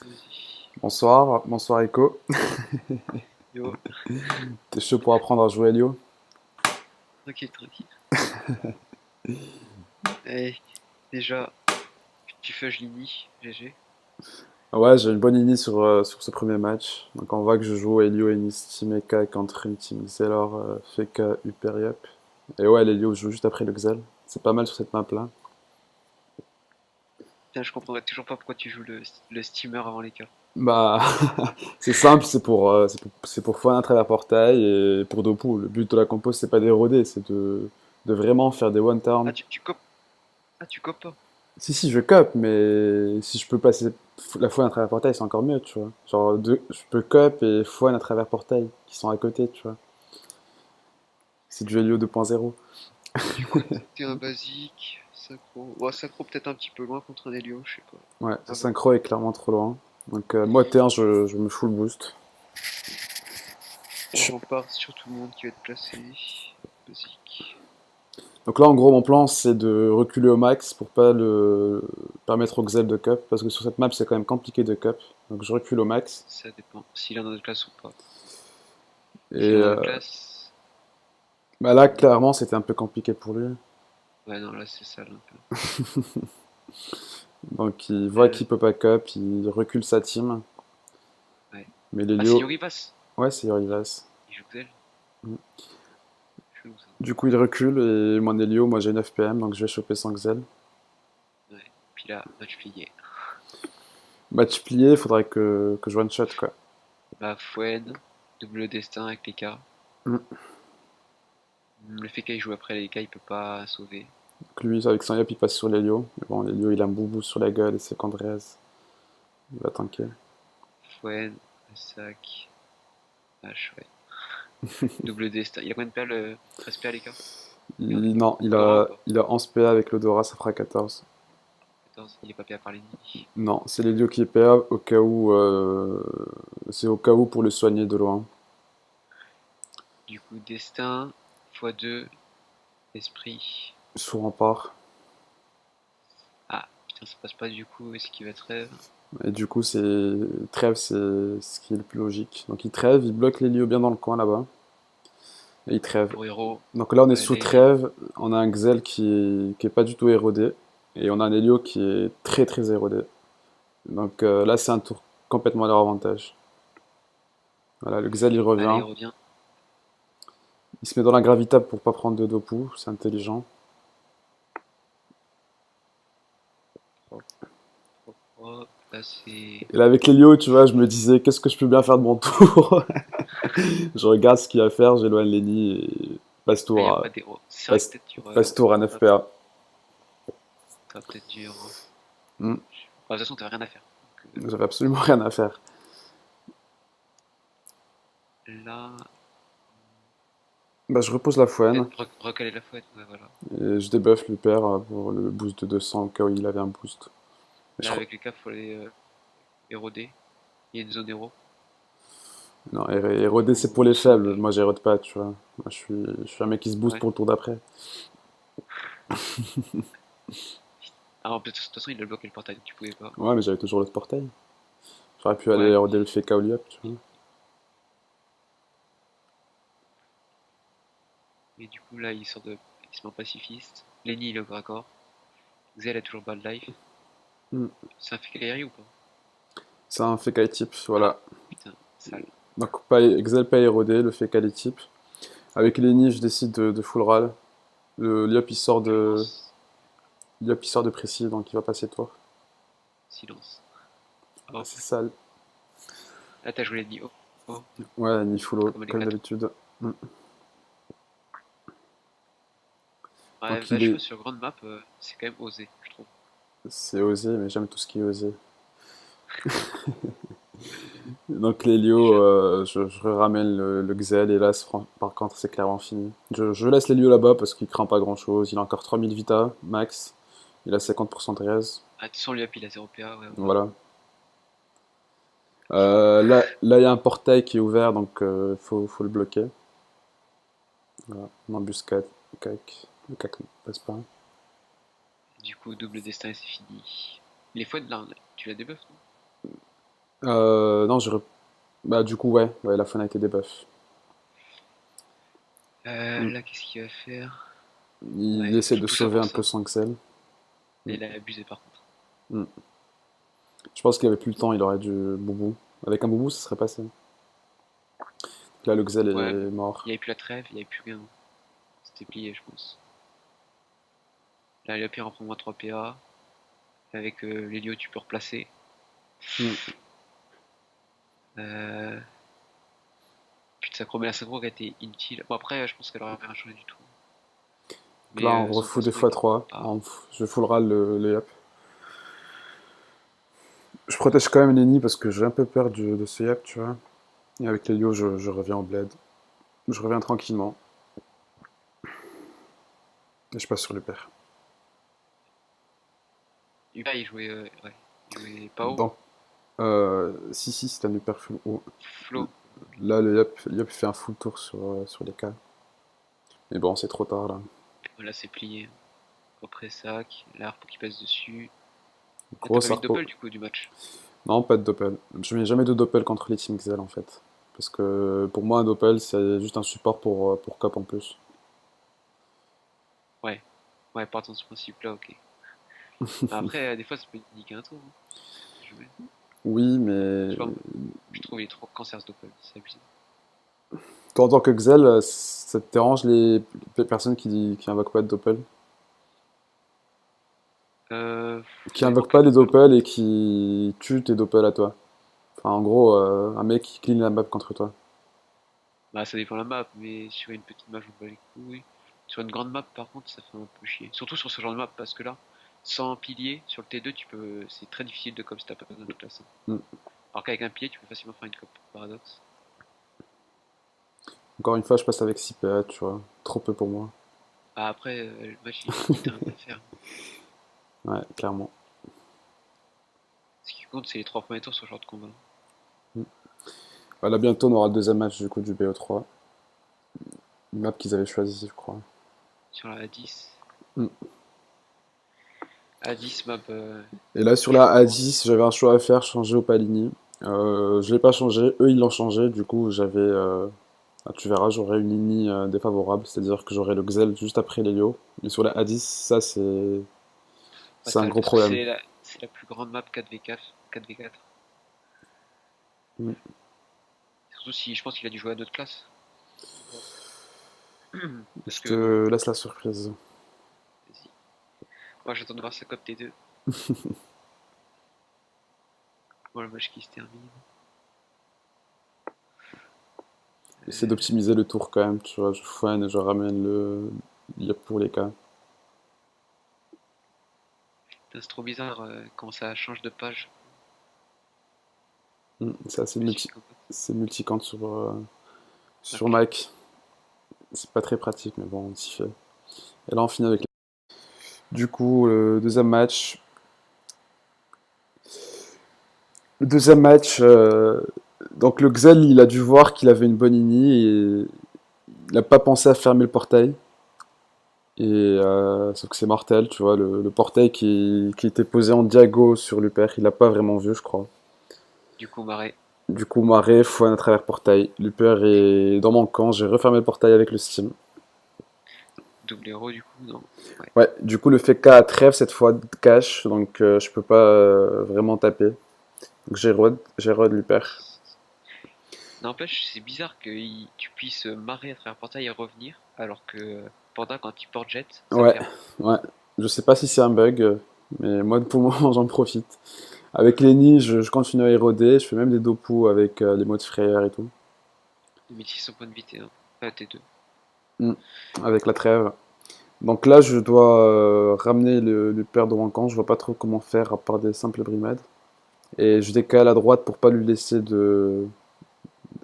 Vas-y. Bonsoir, bonsoir Echo. Yo, T'es chaud pour apprendre à jouer Elio? tranquille, tranquille. Eh, déjà, tu fais Lini, GG. Ouais, j'ai une bonne idée sur ce premier match. Donc on voit que je joue Elio, Enis, Team Eka contre une Team Xelor, Feka, Uperiop. Et ouais, l'Elio joue juste après le Xel. C'est pas mal sur cette map là. Putain, je comprendrais toujours pas pourquoi tu joues le steamer avant les cas. Bah, c'est simple, c'est pour faire un travers portail et pour Dopu. Le but de la compo, c'est pas d'éroder, c'est de vraiment faire des one turn. Tu copes. Ah, tu copes pas. Si, je cup, mais si je peux passer la fois à travers portail, c'est encore mieux, tu vois. Genre, je peux cup et fois à travers portail, qui sont à côté, tu vois. C'est du Helio 2.0. Du coup, t'es un basique, synchro. Ouais, synchro peut-être un petit peu loin contre un Helio, je sais pas. Ouais, Ah ce bon. synchro est clairement trop loin. Donc, moi, T1, je me full boost. Bon, on part sur tout le monde qui va être placé. Basique. Donc là, en gros, mon plan, c'est de reculer au max pour pas le permettre au Xel de cup, parce que sur cette map, c'est quand même compliqué de cup. Donc, je recule au max. Ça dépend. S'il en a de classe ou pas. Et S'il en a de classe. bah là, clairement, c'était un peu compliqué pour lui. Ouais, non, là c'est sale un peu. Donc, il voit Euh, qu'il peut pas cup, il recule sa team. ouais. Mais Ah, c'est l'Helio, Yoribas. ouais, c'est Yorivas. Il joue Xel. Chelou ça. Du coup, il recule et mon Helio, moi j'ai 9 PM, donc je vais choper sans Xel. Ouais. Puis là, match plié. Match plié, il faudrait que je one shot quoi. Bah, Foued, double destin avec les K. Mm. Le fait qu'il joue après les K, il peut pas sauver. Donc lui, avec son yop, il passe sur l'Helio. Mais bon, l'Helio, il a un boubou sur la gueule et c'est qu'Andreas. Il va tanker. Foued, sac, H, ouais. Double destin. Il a combien de perles 13 perles les K? Regardez. Non, Odora ou pas? il a 11 PA avec l'Odora, ça fera 14. 14, il est pas PA par l'ennemi. Non, c'est l'Helio qui est PA au cas où. C'est au cas où pour le soigner de loin. Du coup, destin, x2, esprit. Sous rempart. Ah, putain, ça passe pas du coup, esquive à trêve. Et du coup, trêve, c'est ce qui est le plus logique. Donc il trêve, il bloque l'Helio bien dans le coin là-bas. Et il trêve. Pour héros, Donc là, on est ouais, sous là il rime. trêve, on a un Xel qui est pas du tout érodé, et on a un Helio qui est très très érodé. Donc là, c'est un tour complètement à leur avantage. Voilà, le Xel il Allez, revient, il revient. il se met dans la gravitable pour pas prendre de Dopu, c'est intelligent. Hop, hop, hop. Là, c'est. Et là, avec l'Helio, tu vois, je me disais, qu'est-ce que je peux bien faire de mon tour? Je regarde ce qu'il va faire, j'éloigne Lenny et passe Ah, y tour a à, pas d'héros. C'est vrai que passe, peut-être tu passe tour à 9 PA. t'auras peut-être du héros. Hmm, Enfin, de toute façon, t'as rien à faire. Donc, j'avais absolument rien à faire. là, Bah, je repose la fouenne peut-être recaler la fouette. Ouais, voilà. et je débuff l'Hyper pour le boost de 200 au cas où il avait un boost. Et je Là, crois- avec les cas, faut aller éroder. Il y a une zone héros. Non, Du éroder c'est pour coup, les faibles. sauve. Moi j'érode pas, tu vois. Moi je suis un mec qui se booste Ouais. pour le tour d'après. Ah, en plus, de toute façon, il a bloqué le portail, donc tu pouvais pas. Ouais, mais j'avais toujours l'autre portail. J'aurais pu aller Ouais. éroder le FK au liop, tu vois. Et du coup, là, il se met en pacifiste. Lenny, il est au raccord. Xel a toujours bad life. Hmm. C'est un Fekairy ou pas? C'est un FK type, Ah, voilà. putain, sale. Donc pas, Exel pas érodé, le FK les types. Avec Lenny, je décide de full rall. Le liop Violence. liop il sort de précis, donc il va passer tour. Silence. Ah, Hop. c'est sale. Là, t'as joué Lenny. Oh. Oh. Ouais, Lenny full haut, Comme les comme 4. d'habitude. Hmm. Ouais, Donc il Vacheux est. sur grande map, c'est quand même osé, je trouve. C'est osé, mais j'aime tout ce qui est osé. Donc Et l'Helio, j'aime. je ramène le Xel et là, par contre, c'est clairement fini. Je laisse l'Helio là-bas parce qu'il craint pas grand-chose. Il a encore 3000 Vita, max. Il a 50% de res. Ah, de toute façon, lui, il a 0 PA, ouais, voilà. Voilà. Là, il y a un portail qui est ouvert, donc faut le bloquer. Voilà. Une embuscade. Le cac ne passe pas. Du coup, double destin et c'est fini. Les fois de là, tu la débuff, non? Non, bah, du coup, ouais, la fin a été des buffs. Mm. Là, qu'est-ce qu'il va faire? Il Ouais, essaie de tout ça sauver pour un peu ça. son Xel. Mm. Il a abusé par contre. Mm. Je pense qu'il avait plus le temps, il aurait dû boubou. Avec un boubou, ça serait passé. Là, le Xel Ouais, est mais mort. il n'y avait plus la trêve, il n'y avait plus rien. C'était plié, je pense. Là, il a pire en prend moins 3 PA. Avec l'Helio, tu peux replacer. Mm. Euh, Puis de synchro, mais la synchro a été inutile. Bon, après, je pense qu'elle aurait rien changé du tout. Donc Mais là, on son refout des placement fois était 3. pas. Je fullera le yap. Je protège quand même Lenny parce que j'ai un peu peur de ce yap, tu vois. Et avec l'Helio, je reviens au bled. Je reviens tranquillement. Et je passe sur le père. Upa, il jouait. Ouais. Il jouait pas haut. Donc, si, c'est un hyper full haut. Flo. Là, le yap fait un full tour sur les cas. Mais bon, c'est trop tard là. Là, c'est plié. Après sac. Là, pour qu'il passe dessus. Ah, t'as pas Grosse mis de harpo. doppel du coup du match. Non, pas de doppel. Je mets jamais de doppel contre les Team XL en fait. Parce que pour moi, un doppel, c'est juste un support pour cop en plus. Ouais. Ouais, partant de ce principe-là, ok. Après, des fois, ça peut niquer un tour, hein. Je, Oui, je mais sais pas, je trouve il est trop cancer ce doppel. C'est abusé. toi, en tant que Xel, ça te dérange les personnes qui invoquent pas de doppel? Qui Ça dépend invoquent pas quel les doppel. doppels et qui tuent tes doppels à toi. Enfin, en gros, un mec qui clean la map contre toi. Bah, ça dépend de la map, mais sur une petite map, je m'en bats les couilles. Sur une grande map, par contre, ça fait un peu chier. Surtout sur ce genre de map, parce que là, sans un pilier, sur le T2, c'est très difficile de cop si t'as pas besoin de classe. Mm. Alors qu'avec un pilier, tu peux facilement faire une cop. Paradoxe. Encore une fois, je passe avec 6 PA, tu vois. Trop peu pour moi. Ah, après, le match, il t'a rien à faire. Ouais, clairement. Ce qui compte, c'est les 3 premiers tours sur ce genre de combat. Mm. Voilà, bientôt, on aura le deuxième match du coup du BO3. Une map qu'ils avaient choisi, je crois. Sur la A10. Mm. A10, map Et là, sur la chaud pour. A10, j'avais un choix à faire, changer au Palini. Je l'ai pas changé, eux ils l'ont changé, du coup j'avais... ah, tu verras, j'aurai une ligne défavorable, c'est-à-dire que j'aurai le Xel juste après l'Helio. Mais sur la A10, ça Ouais, c'est un gros parce que problème. c'est la plus grande map 4v4. 4v4. Mm. Surtout si je pense qu'il a dû jouer à d'autres classes. Parce Je que, te laisse la surprise. vas-y. Moi j'attends de voir sa cop T2. Bon, le match qui se termine. J'essaie d'optimiser le tour quand même, tu vois, je fouine et je ramène le yep pour les cas. Putain, c'est trop bizarre quand ça change de page. Mm. C'est assez Musique en fait. c'est multicante sur Ok. Mac. C'est pas très pratique, mais bon, on s'y fait. Et là, on finit avec du coup, le deuxième match. Le deuxième match, donc le Xel, il a dû voir qu'il avait une bonne ini et il n'a pas pensé à fermer le portail. Et sauf que c'est mortel, tu vois, le portail qui était posé en diago sur l'Uper, il l'a pas vraiment vu, je crois. Du coup, Marais. Du coup, marée, fouine à travers portail. L'Uper est dans mon camp, j'ai refermé le portail avec le Steam. Double héros du coup, non. Ouais. Ouais, du coup, le fait K a trève cette fois de cash, donc je peux pas vraiment taper. Donc j'ai rod l'Uper. N'empêche, c'est bizarre que tu puisses marrer à travers le portail et revenir, alors que Panda, quand il porte jet, ça Ouais, ferme. ouais. Je sais pas si c'est un bug, mais moi, pour le moment, j'en profite. Avec Lenny, je continue à éroder, je fais même des dopous avec les mots de frayeur et tout. Mais si son point de vie T1. Pas T2. Mm. Avec la trêve. Donc là, je dois ramener le père de Wankan, je vois pas trop comment faire à part des simples brimades. Et je décale à droite pour pas lui laisser de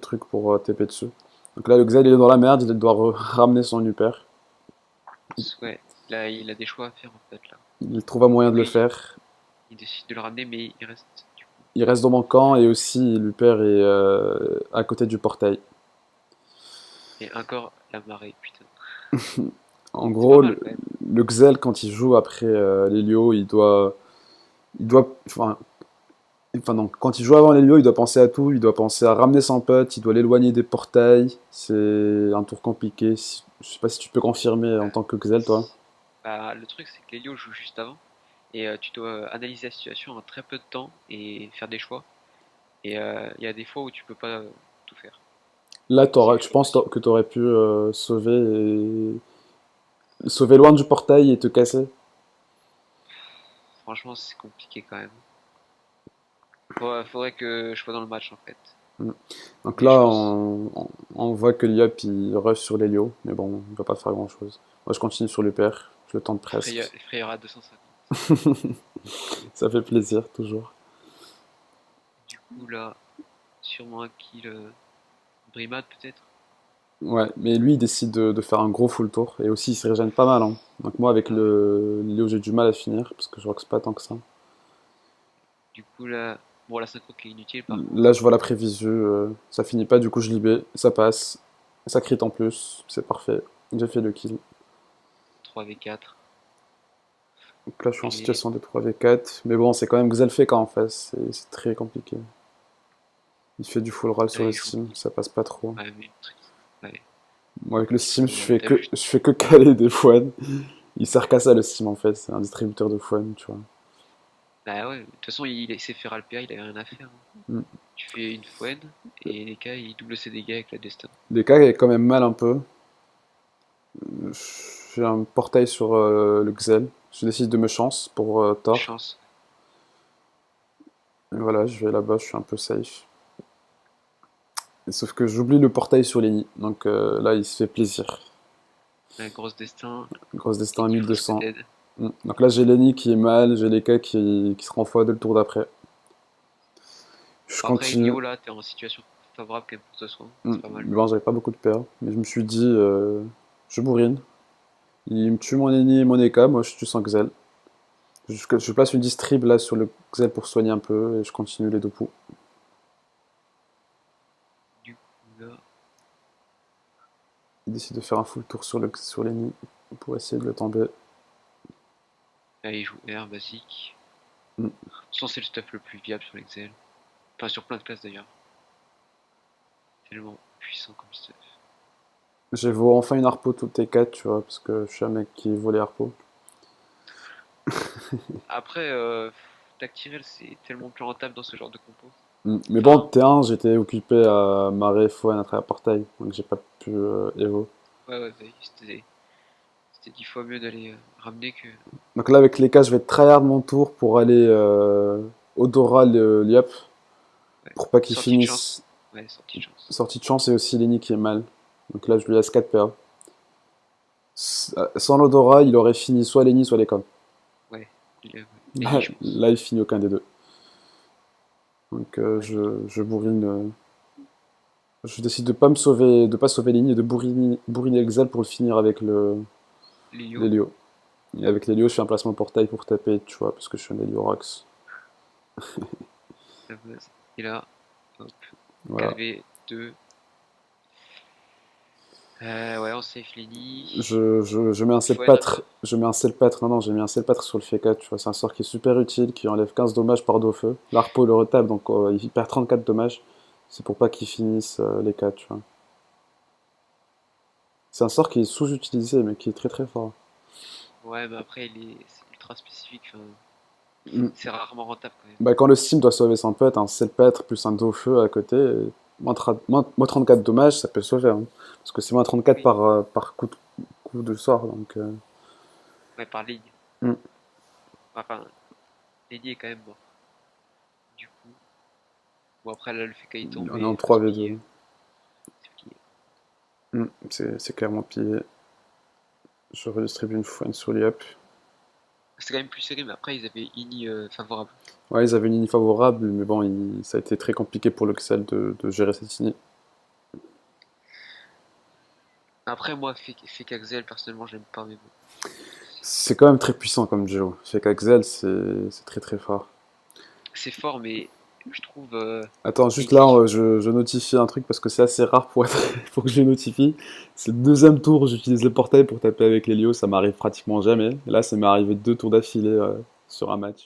trucs pour TP dessus. Donc là, le Xel il est dans la merde, il doit ramener son upper. Ouais, là, il a des choix à faire en fait là. Il trouve un moyen de le Oui, faire. il décide de le ramener, mais il reste du coup. Il reste dans mon camp et aussi l'upper est à côté du portail. Et encore la marée, putain. En C'est pas gros, mal quand même. le Xel, quand il joue après l'Helio, enfin, Enfin, donc, quand il joue avant l'Helio, il doit penser à tout. Il doit penser à ramener son pote, il doit l'éloigner des portails. C'est un tour compliqué. Je sais pas si tu peux confirmer en Euh, tant que Xel, toi. Bah, le truc, c'est que l'Helio joue juste avant. Et tu dois analyser la situation en très peu de temps et faire des choix. Et il y a des fois où tu peux pas tout faire. Là, C'est tu dur penses aussi. que tu aurais pu sauver loin du portail et te casser? Franchement, c'est compliqué quand même. Faudrait que je sois dans le match en fait. Mm. Donc Mais je là, pense. on voit que Liop il rush sur l'Helio, mais bon, il va pas faire grand chose. Moi, je continue sur l'UPR, je le tente presque. Les frayeurs à 250. Ça fait plaisir, toujours. Du coup, là, sûrement un kill Brimade peut-être. Ouais, mais lui, il décide de faire un gros full tour, et aussi, il se régène pas mal, hein. Donc moi, avec Ah ouais. le Léo, j'ai du mal à finir, parce que je rox pas tant que ça. Du coup, là, bon, la synchro qui est inutile par Là, contre. je vois la prévisu, ça finit pas, du coup, je libère, ça passe. Ça crit en plus, c'est parfait. J'ai fait le kill. 3v4. Donc là, je suis en Et situation de 3v4, mais bon, c'est quand même Xelfeka en face, c'est très compliqué. Il fait du full roll là, sur le il joue. Steam, ça passe pas trop. Ouais, mais le truc. Ouais. Moi, avec le Du Steam, coup, t'as vu. je fais que caler des fouines. Il sert qu'à ça, le Steam, en fait. C'est un distributeur de fouines, tu vois. Bah ouais, de toute façon, il sait faire Alpha, il avait rien à faire, hein. Mm. Tu fais une Fouenne et les cas, il double ses dégâts avec la Destin. Les cas est quand même mal un peu. J'ai un portail sur le Xel. Je décide de me chance pour Thor. Chance. Et voilà, je vais là-bas, je suis un peu safe. Et sauf que j'oublie le portail sur Lenny. Donc là, il se fait plaisir. La grosse Destin. Grosse Et destin à qui push le 1200. dead. Mm. Donc là, j'ai Lenny qui est mal, j'ai les cas qui seront x2 le tour d'après. Je Après, continue. Lio, là, t'es en situation favorable quand même pour ce soin. Mm. C'est pas mal. Mais bon, j'avais pas beaucoup de PA. Mais je me suis dit, je bourrine. Il me tue mon ennemi et mon EK, moi je tue sans Xel. Je place une distrib là sur le Xel pour soigner un peu et je continue les deux poux. Du coup, là, Il décide de faire un full tour sur l'ennemi pour essayer de le tomber. là, il joue R basique. Mm. De toute façon, c'est le stuff le plus viable sur l'Excel. Enfin, sur plein de classes d'ailleurs. Tellement puissant comme stuff. J'ai vaut enfin une harpo tout T4, tu vois, parce que je suis un mec qui vaut les harpos. Après, Tactirel, c'est tellement plus rentable dans ce genre de compo. Mm. Mais bon, Enfin, T1, j'étais occupé à marrer Foen à travers portail, donc j'ai pas pu Evo. ouais, bah, c'était 10 fois mieux d'aller ramener que. Donc là, avec les cas, je vais tryhard mon tour pour aller Odora le Liap, Ouais. pour pas qu'il Sortie de chance. finisse Ouais, sortie de chance. sortie de chance et aussi Lenny qui est mal. Donc là, je lui laisse 4 PA. Sans l'odorat, il aurait fini soit Lenny, soit les coms. Ouais, il est Lenny, Là, je pense. là, il finit aucun des deux. Donc Ouais. je bourrine. Je décide de pas me sauver, de pas sauver Lenny et de bourriner Exal pour le finir avec Lio, l'Helio. Et avec l'Helio, je fais un placement portail pour taper, tu vois, parce que je suis un Helio Rox. la base. Et là, hop, Voilà. Calvé 2. Ouais, on save Lenny. Je mets un Fouane à selpatre. top. Je mets un selpatre. Non, non, j'ai mis un selpatre sur le Feka, tu vois. C'est un sort qui est super utile, qui enlève 15 dommages par dos feu. L'Arpo le retape, donc il perd 34 dommages. C'est pour pas qu'il finisse les 4, tu vois. C'est un sort qui est sous-utilisé, mais qui est très très fort. Ouais, mais après, c'est ultra spécifique. Enfin, Mm. c'est rarement rentable quand même. Bah, quand le Steam doit sauver son pote, un selpatre plus un dos feu à côté, moins 34 dommages, ça peut sauver, hein. Parce que c'est moins 34 Oui, par coup de sort, donc... ouais, par ligne. mm. Enfin, Lenny est quand même mort. Du coup, bon, après, là, le fait qu'il tombe, On est en mais faut se 3v2. plier. C'est plié. C'est clairement pillé. Je redistribue une fois une sur l'IAP. C'était quand même plus serré, mais après, ils avaient Ini favorable. Ouais, ils avaient une ligne favorable, mais bon, ça a été très compliqué pour l'Oxel de gérer cette ligne. Après, moi, Fake Axel, personnellement, j'aime pas, mais bon. C'est quand même très puissant comme duo. Fait qu'Axel, c'est très très fort. C'est fort, mais je trouve Attends, juste là, l'exécution. je notifie un truc parce que c'est assez rare pour être, pour que je le notifie. C'est le deuxième tour, j'utilise le portail pour taper avec l'Helio, ça m'arrive pratiquement jamais. Et là, ça m'est arrivé 2 tours d'affilée sur un match.